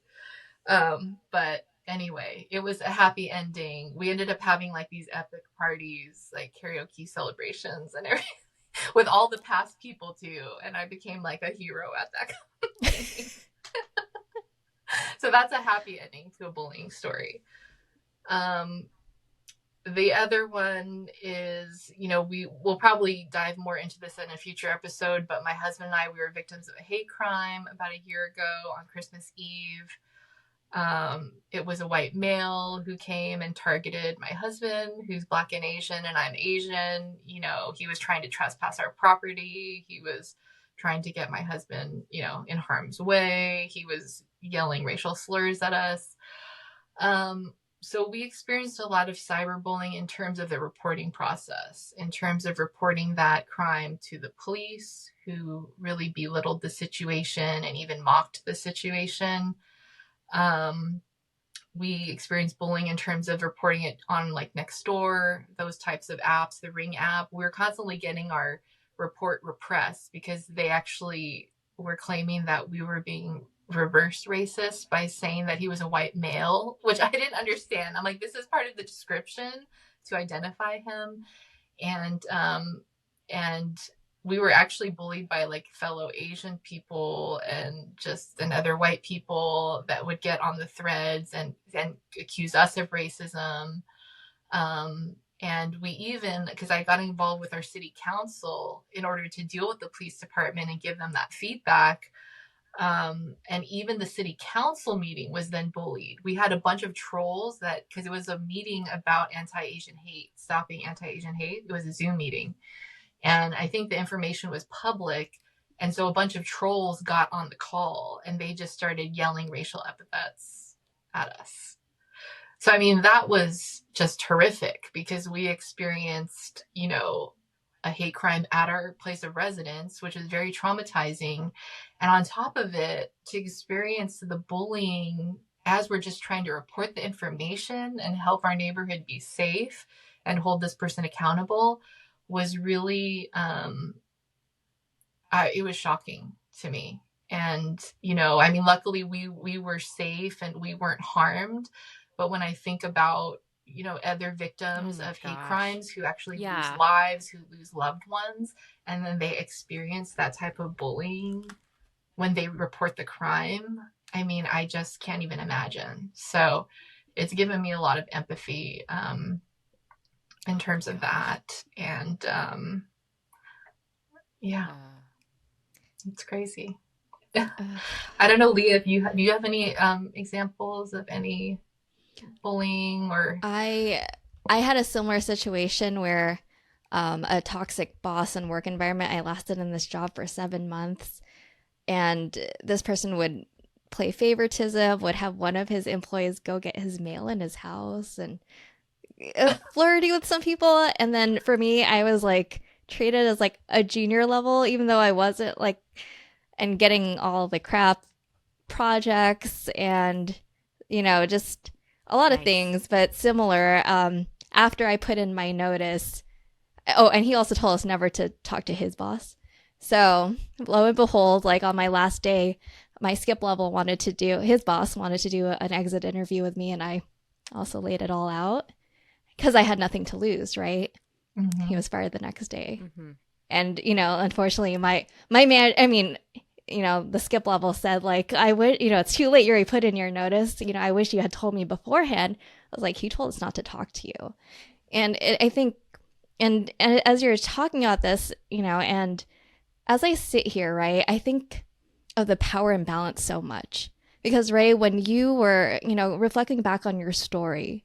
But anyway, it was a happy ending. We ended up having like these epic parties, like karaoke celebrations and everything. with all the past people too, and I became like a hero at that company. So that's a happy ending to a bullying story. The other one is, we will probably dive more into this in a future episode, but my husband and I, we were victims of a hate crime about a year ago on Christmas Eve. It was a white male who came and targeted my husband, who's Black and Asian, and I'm Asian. He was trying to trespass our property. He was trying to get my husband, in harm's way. He was yelling racial slurs at us. So we experienced a lot of cyberbullying in terms of the reporting process, in terms of reporting that crime to the police, who really belittled the situation and even mocked the situation. We experienced bullying in terms of reporting it on like Nextdoor, those types of apps, the Ring app. We were constantly getting our report repressed because they actually were claiming that we were being reverse racist by saying that he was a white male, which I didn't understand. I'm like, this is part of the description to identify him. And we were actually bullied by like fellow Asian people and other white people that would get on the threads and accuse us of racism. And we even, because I got involved with our city council in order to deal with the police department and give them that feedback. And even the city council meeting was then bullied. We had a bunch of trolls because it was a meeting about anti-Asian hate, stopping anti-Asian hate. It was a Zoom meeting. And I think the information was public. And so a bunch of trolls got on the call and they just started yelling racial epithets at us. So, I mean, that was just horrific because we experienced, a hate crime at our place of residence, which is very traumatizing. And on top of it, to experience the bullying as we're just trying to report the information and help our neighborhood be safe and hold this person accountable was really, it was shocking to me. And, luckily we were safe and we weren't harmed. But when I think about, other victims of hate crimes who actually lose lives, who lose loved ones, and then they experience that type of bullying when they report the crime, I mean, I just can't even imagine. So it's given me a lot of empathy in terms of that. And it's crazy. I don't know, Leah, do you have any examples of any bullying or? I had a similar situation where a toxic boss and work environment. I lasted in this job for 7 months, and this person would play favoritism, would have one of his employees go get his mail in his house, and flirty with some people. And then for me, I was like treated as like a junior level, even though I wasn't, like, and getting all the crap projects and just a lot of things, but similar. After I put in my notice, and he also told us never to talk to his boss. So lo and behold, like on my last day, my skip level his boss wanted to do an exit interview with me, and I also laid it all out because I had nothing to lose, right? Mm-hmm. He was fired the next day. Mm-hmm. And, unfortunately, my man, the skip level said, like, I would, it's too late. You already put in your notice. I wish you had told me beforehand. I was like, he told us not to talk to you. And I think, and as you're talking about this, and as I sit here, right, I think of the power imbalance so much. Because, Ray, when you were, reflecting back on your story,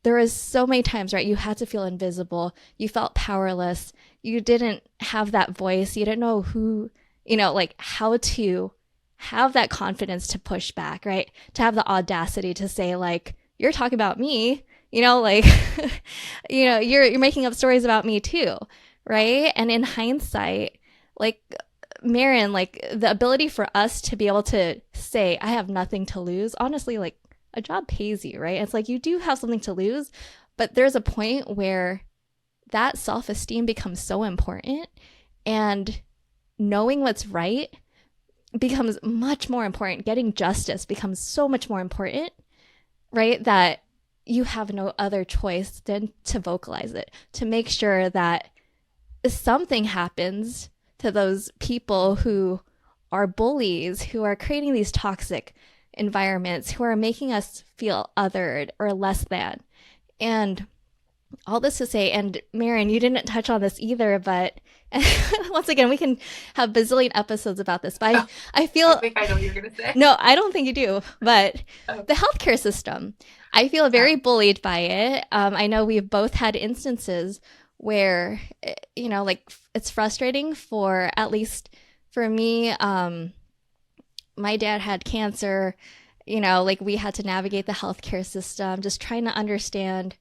there was so many times, right, you had to feel invisible. You felt powerless. You didn't have that voice. You didn't know who, like how to have that confidence to push back, right? To have the audacity to say, like, you're talking about me, like, you're making up stories about me too, right? And in hindsight, like, Marin, like, the ability for us to be able to say, I have nothing to lose, honestly, like, a job pays you, right? It's like you do have something to lose, but there's a point where that self-esteem becomes so important, and knowing what's right becomes much more important. Getting justice becomes so much more important, right? That you have no other choice than to vocalize it, to make sure that something happens to those people who are bullies, who are creating these toxic environments, who are making us feel othered or less than. And all this to say, and Marin, you didn't touch on this either, but once again, we can have bazillion episodes about this, but I feel... I think I know what you're going to say. No, I don't think you do, but the healthcare system, I feel very bullied by it. I know we've both had instances where, you know, like it's frustrating for, at least for me, my dad had cancer, you know, like we had to navigate the healthcare system, just trying to understand,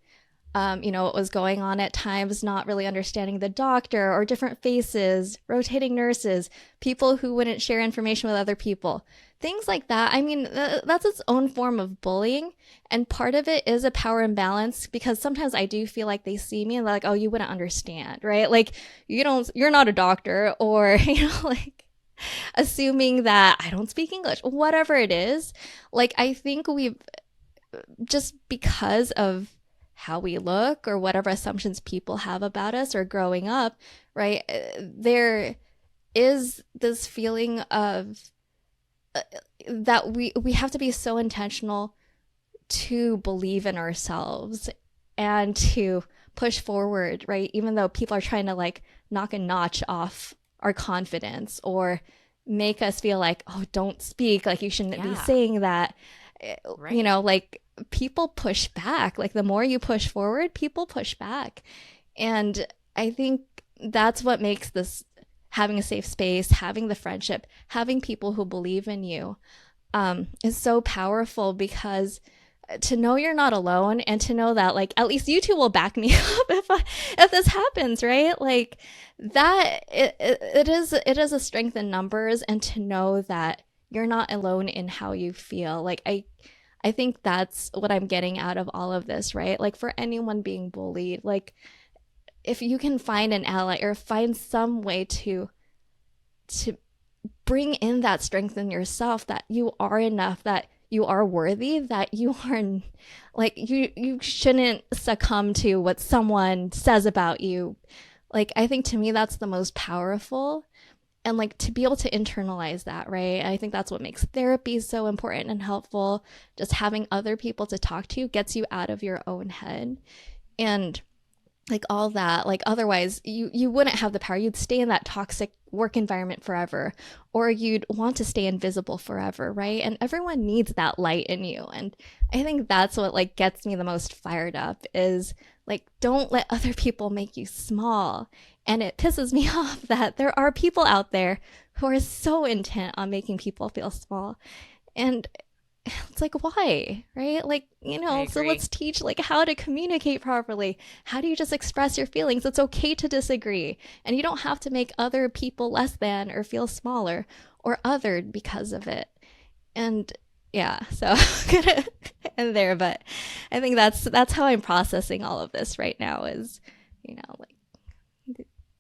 you know, what was going on at times, not really understanding the doctor or different faces, rotating nurses, people who wouldn't share information with other people, things like that. I mean, that's its own form of bullying. And part of it is a power imbalance, because sometimes I do feel like they see me and they're like, oh, you wouldn't understand, right? Like, you're not a doctor, or, you know, like, assuming that I don't speak English, whatever it is. Like, I think we've, just because of how we look or whatever assumptions people have about us or growing up, right? There is this feeling of that we have to be so intentional to believe in ourselves and to push forward, right? Even though people are trying to like knock a notch off our confidence or make us feel like, oh, don't speak, like you shouldn't be saying that. Right. You know, like people push back. Like the more you push forward, people push back. And I think that's what makes this, having a safe space, having the friendship, having people who believe in you, is so powerful, because to know you're not alone and to know that like at least you two will back me up if this happens, right? Like that it is a strength in numbers, and to know that you're not alone in how you feel. Like I think that's what I'm getting out of all of this, right? Like for anyone being bullied, like if you can find an ally or find some way to bring in that strength in yourself, that you are enough, that you are worthy, that you are like, you shouldn't succumb to what someone says about you. Like, I think to me, that's the most powerful. And like to be able to internalize that, right? I think that's what makes therapy so important and helpful. Just having other people to talk to gets you out of your own head. And like all that, like otherwise you wouldn't have the power. You'd stay in that toxic work environment forever, or you'd want to stay invisible forever, right? And everyone needs that light in you. And I think that's what like gets me the most fired up, is like, don't let other people make you small. And it pisses me off that there are people out there who are so intent on making people feel small. And it's like, why, right? Like, you know, so let's teach like how to communicate properly. How do you just express your feelings? It's okay to disagree. And you don't have to make other people less than or feel smaller or othered because of it. And yeah, so I'm gonna end there, but I think that's how I'm processing all of this right now, is, you know, like,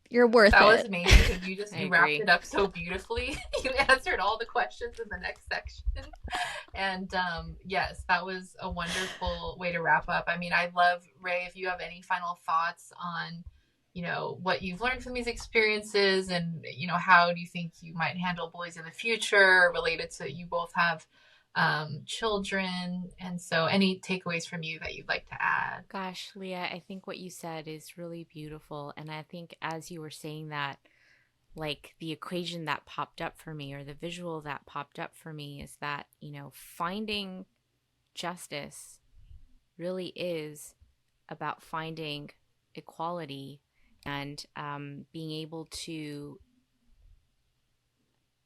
you're worth it. That was amazing, because you wrapped it up so beautifully. You answered all the questions in the next section. And yes, that was a wonderful way to wrap up. I mean, I love, Ray, if you have any final thoughts on, you know, what you've learned from these experiences, and, you know, how do you think you might handle bullies in the future, related to, you both have children, and so any takeaways from you that you'd like to add? Gosh, Leah, I think what you said is really beautiful. And I think as you were saying that, like the equation that popped up for me, or the visual that popped up for me, is that, you know, finding justice really is about finding equality, and being able to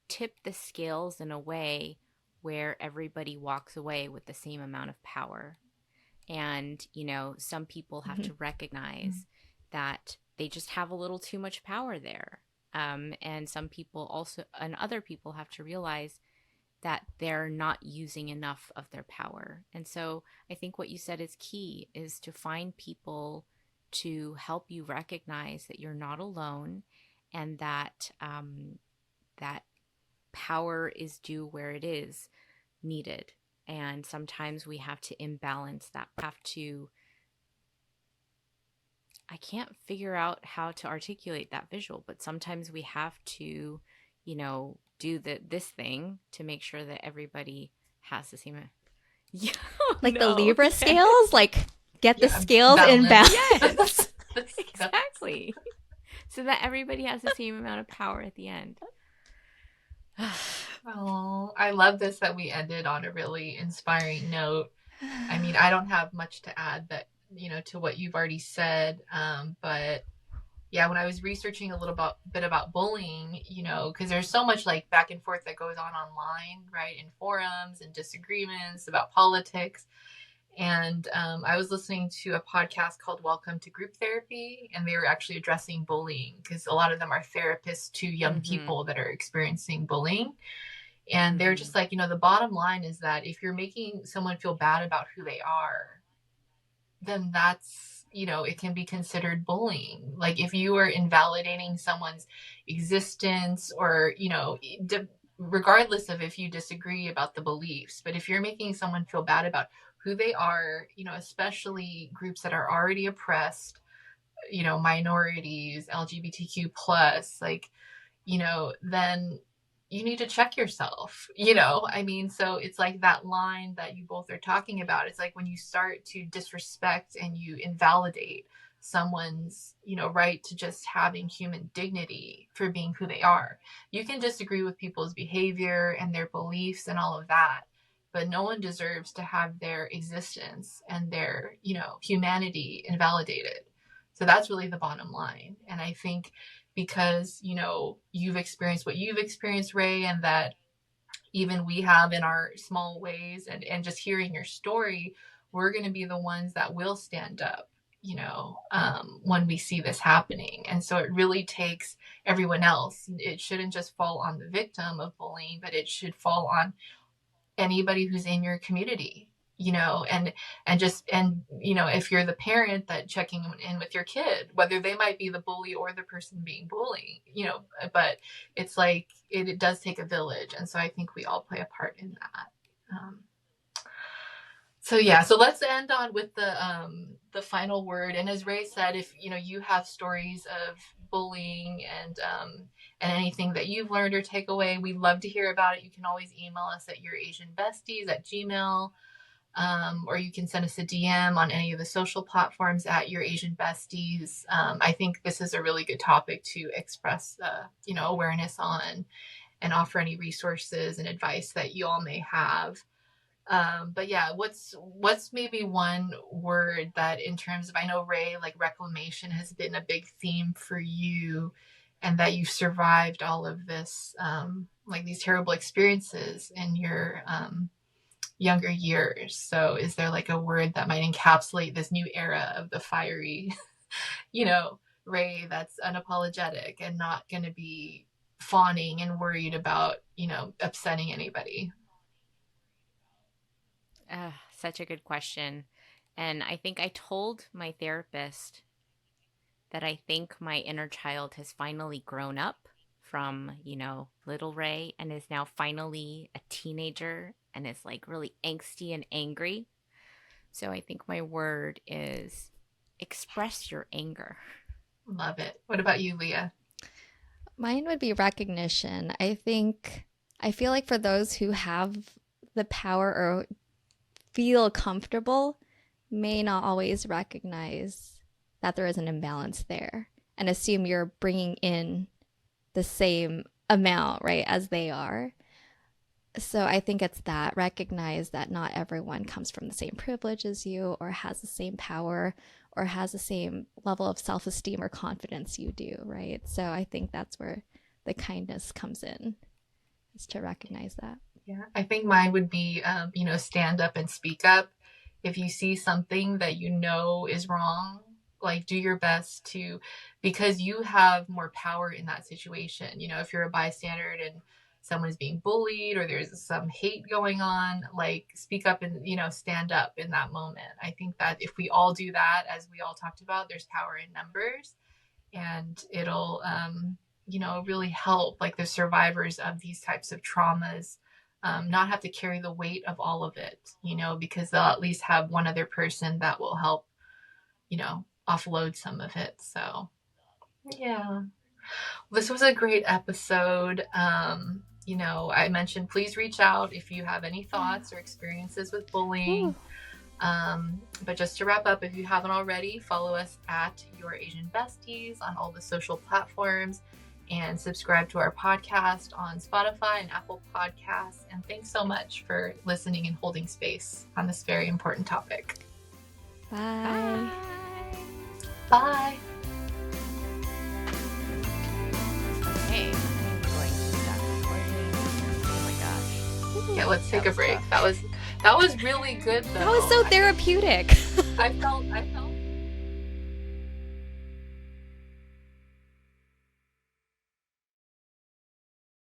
tip the scales in a way where everybody walks away with the same amount of power. And, you know, some people have to recognize that they just have a little too much power there. And some people also, and other people have to realize that they're not using enough of their power. And so I think what you said is key, is to find people to help you recognize that you're not alone, and that that power is due where it is needed. And sometimes we have to imbalance that. We have to I can't figure out how to articulate that visual, but sometimes we have to, do this thing to make sure that everybody has the same. Yeah, Like the no, Libra yes, scales, like get the Yeah, scales in balance. balance. yes, exactly. So that everybody has the same amount of power at the end. Oh, I love this that we ended on a really inspiring note. I mean, I don't have much to add that, to what you've already said. But yeah, when I was researching a bit about bullying, because there's so much like back and forth that goes on online, right, in forums and disagreements about politics. And I was listening to a podcast called Welcome to Group Therapy, and they were actually addressing bullying because a lot of them are therapists to young people that are experiencing bullying. And they're just like, the bottom line is that if you're making someone feel bad about who they are, then that's, it can be considered bullying. Like if you are invalidating someone's existence or, regardless of if you disagree about the beliefs, but if you're making someone feel bad about who they are, especially groups that are already oppressed, minorities, LGBTQ plus, like, then you need to check yourself, I mean, so it's like that line that you both are talking about. It's like when you start to disrespect and you invalidate someone's, right to just having human dignity for being who they are. You can disagree with people's behavior and their beliefs and all of that, but no one deserves to have their existence and their, humanity invalidated. So that's really the bottom line. And I think because, you've experienced what you've experienced, Ray, and that even we have in our small ways, and just hearing your story, we're going to be the ones that will stand up, when we see this happening. And so it really takes everyone else. It shouldn't just fall on the victim of bullying, but it should fall on anybody who's in your community, and if you're the parent that checking in with your kid, whether they might be the bully or the person being bullied, but it's like it does take a village, and so I think we all play a part in that. So yeah, so let's end on with the final word. And as Ray said, if you have stories of bullying and anything that you've learned or take away, we'd love to hear about it. You can always email us at yourasianbesties@gmail.com, or you can send us a DM on any of the social platforms at Your Asian Besties. I think this is a really good topic to express awareness on, and offer any resources and advice that you all may have. But yeah, what's maybe one word that, in terms of, I know, Ray, like reclamation has been a big theme for you, and that you've survived all of this, like these terrible experiences in your younger years. So is there like a word that might encapsulate this new era of the fiery, Ray, that's unapologetic and not going to be fawning and worried about, upsetting anybody? Such a good question. And I think I told my therapist that I think my inner child has finally grown up from, little Ray, and is now finally a teenager and is like really angsty and angry. So I think my word is express your anger. Love it. What about you, Leah? Mine would be recognition. I feel like for those who have the power or feel comfortable, may not always recognize that there is an imbalance there and assume you're bringing in the same amount, right, as they are. So I think it's that, recognize that not everyone comes from the same privilege as you, or has the same power, or has the same level of self-esteem or confidence you do, right? So I think that's where the kindness comes in, is to recognize that. Yeah, I think mine would be, stand up and speak up. If you see something that is wrong, like do your best to, because you have more power in that situation. If you're a bystander and someone's being bullied or there's some hate going on, like speak up and, stand up in that moment. I think that if we all do that, as we all talked about, there's power in numbers, and it'll, really help like the survivors of these types of traumas not have to carry the weight of all of it, because they'll at least have one other person that will help, offload some of it. So yeah, this was a great episode. I mentioned please reach out if you have any thoughts or experiences with bullying. But just to wrap up, if you haven't already, follow us at Your Asian Besties on all the social platforms and subscribe to our podcast on Spotify and Apple Podcasts. And thanks so much for listening and holding space on this very important topic. Bye. Bye. Okay, I'm going to stop recording. Oh my gosh. Yeah, let's take a break. That was really good though. That was so therapeutic. I felt